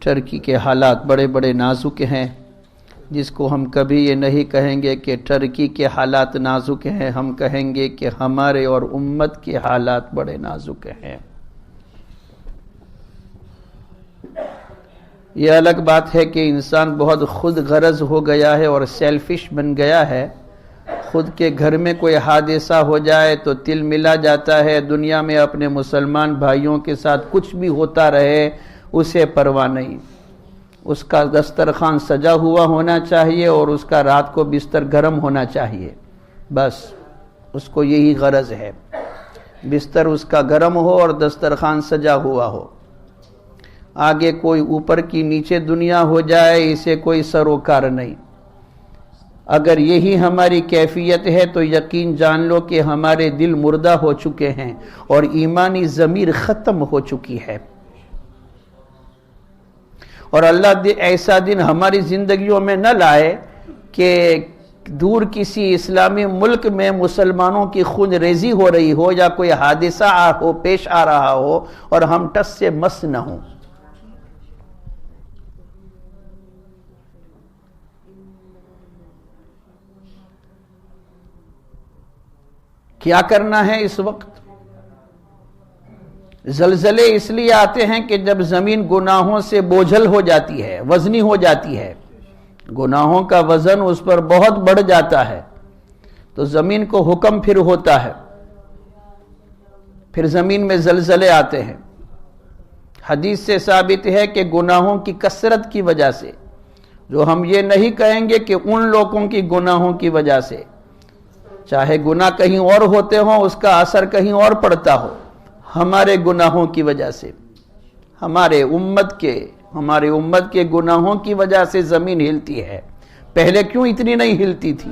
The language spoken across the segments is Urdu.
ٹرکی کے حالات بڑے بڑے نازک ہیں، جس کو ہم کبھی یہ نہیں کہیں گے کہ ٹرکی کے حالات نازک ہیں، ہم کہیں گے کہ ہمارے اور امت کے حالات بڑے نازک ہیں۔ یہ الگ بات ہے کہ انسان بہت خود غرض ہو گیا ہے اور سیلفش بن گیا ہے، خود کے گھر میں کوئی حادثہ ہو جائے تو تل ملا جاتا ہے، دنیا میں اپنے مسلمان بھائیوں کے ساتھ کچھ بھی ہوتا رہے اسے پرواہ نہیں، اس کا دسترخوان سجا ہوا ہونا چاہیے اور اس کا رات کو بستر گرم ہونا چاہیے، بس اس کو یہی غرض ہے، بستر اس کا گرم ہو اور دسترخوان سجا ہوا ہو، آگے کوئی اوپر کی نیچے دنیا ہو جائے اسے کوئی سروکار نہیں۔ اگر یہی ہماری کیفیت ہے تو یقین جان لو کہ ہمارے دل مردہ ہو چکے ہیں اور ایمانی ضمیر ختم ہو چکی ہے، اور اللہ ایسا دن ہماری زندگیوں میں نہ لائے کہ دور کسی اسلامی ملک میں مسلمانوں کی خون ریزی ہو رہی ہو یا کوئی حادثہ پیش آ رہا ہو اور ہم ٹس سے مس نہ ہوں۔ کیا کرنا ہے اس وقت؟ زلزلے اس لیے آتے ہیں کہ جب زمین گناہوں سے بوجھل ہو جاتی ہے، وزنی ہو جاتی ہے، گناہوں کا وزن اس پر بہت بڑھ جاتا ہے تو زمین کو حکم پھر ہوتا ہے، پھر زمین میں زلزلے آتے ہیں۔ حدیث سے ثابت ہے کہ گناہوں کی کثرت کی وجہ سے، جو ہم یہ نہیں کہیں گے کہ ان لوگوں کی گناہوں کی وجہ سے، چاہے گناہ کہیں اور ہوتے ہوں اس کا اثر کہیں اور پڑتا ہو، ہمارے گناہوں کی وجہ سے، ہمارے امت کے گناہوں کی وجہ سے زمین ہلتی ہے۔ پہلے کیوں اتنی نہیں ہلتی تھی؟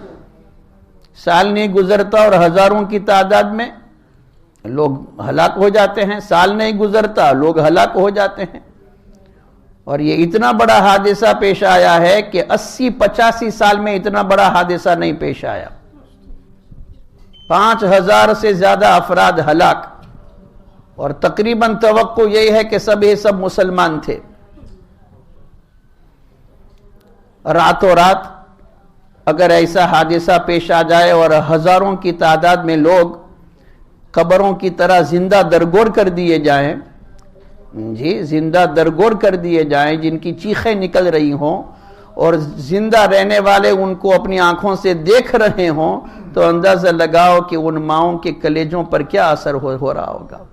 سال نہیں گزرتا اور ہزاروں کی تعداد میں لوگ ہلاک ہو جاتے ہیں، سال نہیں گزرتا لوگ ہلاک ہو جاتے ہیں، اور یہ اتنا بڑا حادثہ پیش آیا ہے کہ 80-85 سال میں اتنا بڑا حادثہ نہیں پیش آیا، 5000 سے زیادہ افراد ہلاک، اور تقریباً توقع یہی ہے کہ سب مسلمان تھے۔ راتوں رات اگر ایسا حادثہ پیش آ جائے اور ہزاروں کی تعداد میں لوگ قبروں کی طرح زندہ درگور کر دیے جائیں، زندہ درگور کر دیے جائیں، جن کی چیخیں نکل رہی ہوں اور زندہ رہنے والے ان کو اپنی آنکھوں سے دیکھ رہے ہوں، تو اندازہ لگاؤ کہ ان ماؤں کے کلیجوں پر کیا اثر ہو رہا ہوگا۔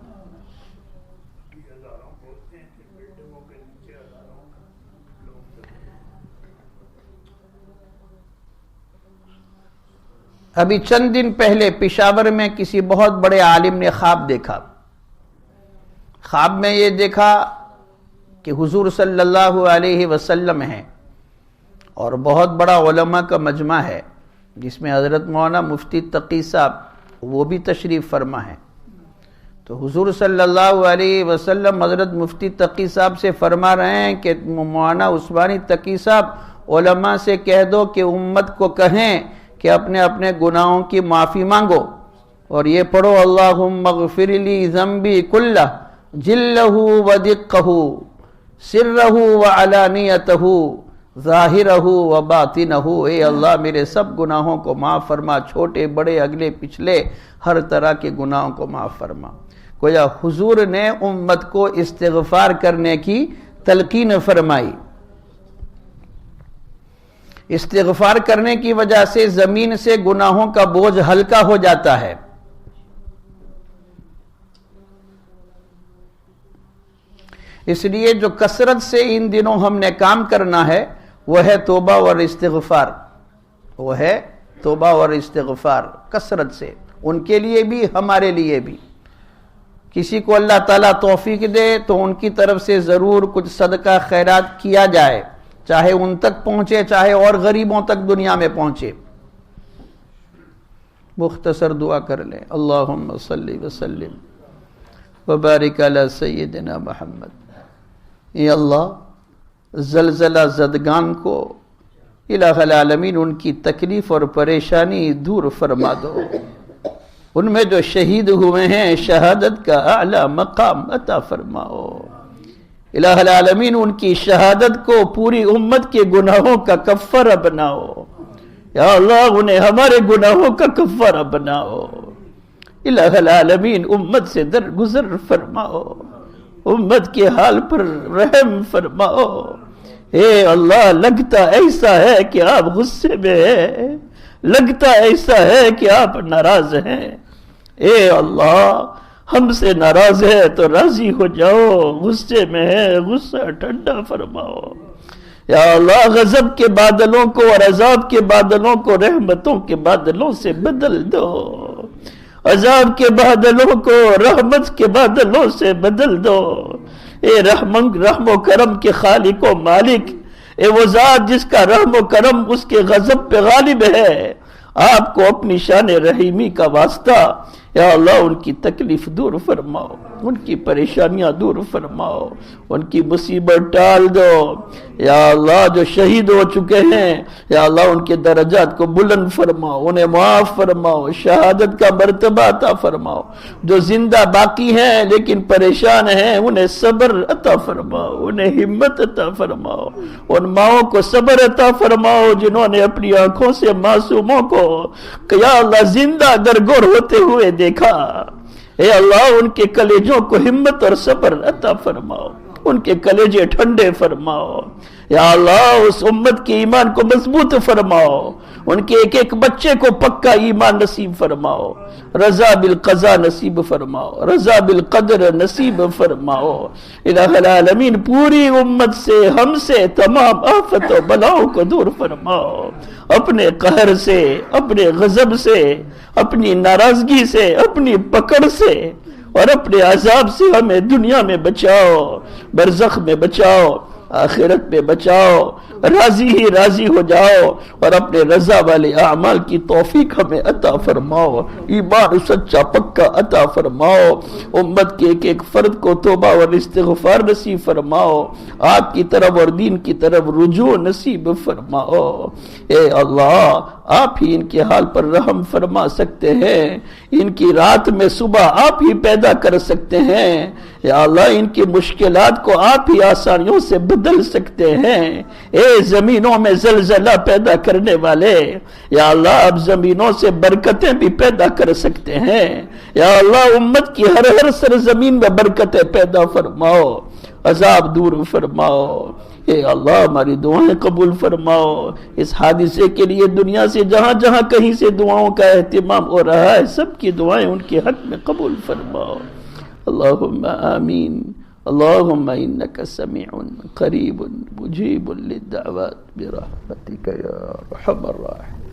ابھی چند دن پہلے پشاور میں کسی بہت بڑے عالم نے خواب دیکھا، خواب میں یہ دیکھا کہ حضور صلی اللہ علیہ وسلم ہیں اور بہت بڑا علماء کا مجمع ہے، جس میں حضرت مولانا مفتی تقی صاحب وہ بھی تشریف فرما ہے۔ تو حضور صلی اللہ علیہ وسلم حضرت مفتی تقی صاحب سے فرما رہے ہیں کہ مولانا عثمانی تقی صاحب علماء سے کہہ دو کہ امت کو کہیں کہ اپنے اپنے گناہوں کی معافی مانگو، اور یہ پڑھو اللہم اغفر لی ذنبی کلہ جلہ ودقہ سرہ وعلانیتہ ظاہرہ و باطنہ، اے اللہ میرے سب گناہوں کو معاف فرما، چھوٹے بڑے اگلے پچھلے ہر طرح کے گناہوں کو معاف فرما۔ گویا حضور نے امت کو استغفار کرنے کی تلقین فرمائی۔ استغفار کرنے کی وجہ سے زمین سے گناہوں کا بوجھ ہلکا ہو جاتا ہے۔ اس لیے جو کثرت سے ان دنوں ہم نے کام کرنا ہے وہ ہے توبہ اور استغفار، وہ ہے توبہ اور استغفار کثرت سے، ان کے لیے بھی ہمارے لیے بھی۔ کسی کو اللہ تعالیٰ توفیق دے تو ان کی طرف سے ضرور کچھ صدقہ خیرات کیا جائے، چاہے ان تک پہنچے چاہے اور غریبوں تک دنیا میں پہنچے۔ مختصر دعا کر لیں، اللہم صلی وسلم وبارک علی سیدنا محمد۔ اے اللہ زلزلہ زدگان کو الہ العالمین ان کی تکلیف اور پریشانی دور فرما دو، ان میں جو شہید ہوئے ہیں شہادت کا اعلی مقام عطا فرماؤ۔ الہ العالمین ان کی شہادت کو پوری امت کے گناہوں کا کفارہ بناؤ، یا اللہ انہیں ہمارے گناہوں کا کفارہ بناؤ، الہ العالمین امت سے درگزر فرماؤ، امت کے حال پر رحم فرماؤ۔ اے اللہ لگتا ایسا ہے کہ آپ غصے میں ہیں، لگتا ایسا ہے کہ آپ ناراض ہیں، اے اللہ ہم سے ناراض ہے تو راضی ہو جاؤ، غصے میں ہے غصہ ٹھنڈا فرماؤ، یا اللہ غضب کے بادلوں کو اور عذاب کے بادلوں کو رحمتوں کے بادلوں سے بدل دو، عذاب کے بادلوں کو رحمت کے بادلوں سے بدل دو۔ اے رحم و کرم کے خالق و مالک، اے وہ ذات جس کا رحم و کرم اس کے غضب پہ غالب ہے، آپ کو اپنی شان رحیمی کا واسطہ یا اللہ ان کی تکلیف دور فرماؤ، ان کی پریشانیاں دور فرماؤ، ان کی مصیبت ٹال دو، یا اللہ جو شہید ہو چکے ہیں یا اللہ ان کے درجات کو بلند فرماؤ، انہیں معاف فرماؤ، شہادت کا مرتبہ عطا فرماؤ، جو زندہ باقی ہیں لیکن پریشان ہیں انہیں صبر عطا فرماؤ، انہیں ہمت عطا فرماؤ، ان ماؤں کو صبر عطا فرماؤ جنہوں نے اپنی آنکھوں سے معصوموں کو یا اللہ زندہ درگور ہوتے ہوئے دیکھا، اے اللہ ان کے کلیجوں کو ہمت اور صبر عطا فرماؤ، ان کے کلیجے ٹھنڈے فرماؤ، یا اللہ اس امت کے ایمان کو مضبوط فرماؤ، ان کے ایک ایک بچے کو پکا ایمان نصیب فرماؤ، رضا بالقضاء نصیب فرماؤ، رضا بالقدر نصیب فرماؤ۔ الہ العالمین پوری امت سے ہم سے تمام آفت و بلاؤں کو دور فرماؤ، اپنے قہر سے، اپنے غضب سے، اپنی ناراضگی سے، اپنی پکڑ سے اور اپنے عذاب سے ہمیں دنیا میں بچاؤ، برزخ میں بچاؤ، آخرت میں بچاؤ، راضی ہی راضی ہو جاؤ اور اپنے رضا والے اعمال کی توفیق ہمیں عطا فرماؤ، ایمان سچا پکا عطا فرماؤ، امت کے ایک ایک فرد کو توبہ اور استغفار نصیب فرماؤ، آپ کی طرف اور دین کی طرف رجوع نصیب فرماؤ۔ اے اللہ آپ ہی ان کے حال پر رحم فرما سکتے ہیں، ان کی رات میں صبح آپ ہی پیدا کر سکتے ہیں، یا اللہ ان کی مشکلات کو آپ ہی آسانیوں سے بدل سکتے ہیں۔ اے زمینوں میں زلزلہ پیدا کرنے والے، یا اللہ اب زمینوں سے برکتیں بھی پیدا کر سکتے ہیں، یا اللہ امت کی ہر سرزمین میں برکتیں پیدا فرماؤ، عذاب دور فرماؤ۔ اے اللہ ہماری دعائیں قبول فرماؤ، اس حادثے کے لیے دنیا سے جہاں جہاں کہیں سے دعاؤں کا اہتمام ہو رہا ہے سب کی دعائیں ان کے حق میں قبول فرماؤ۔ اللہم آمین۔ اللہم انکا سمیع قریب مجیب للدعوات برحمتک یا ارحم الراحمین۔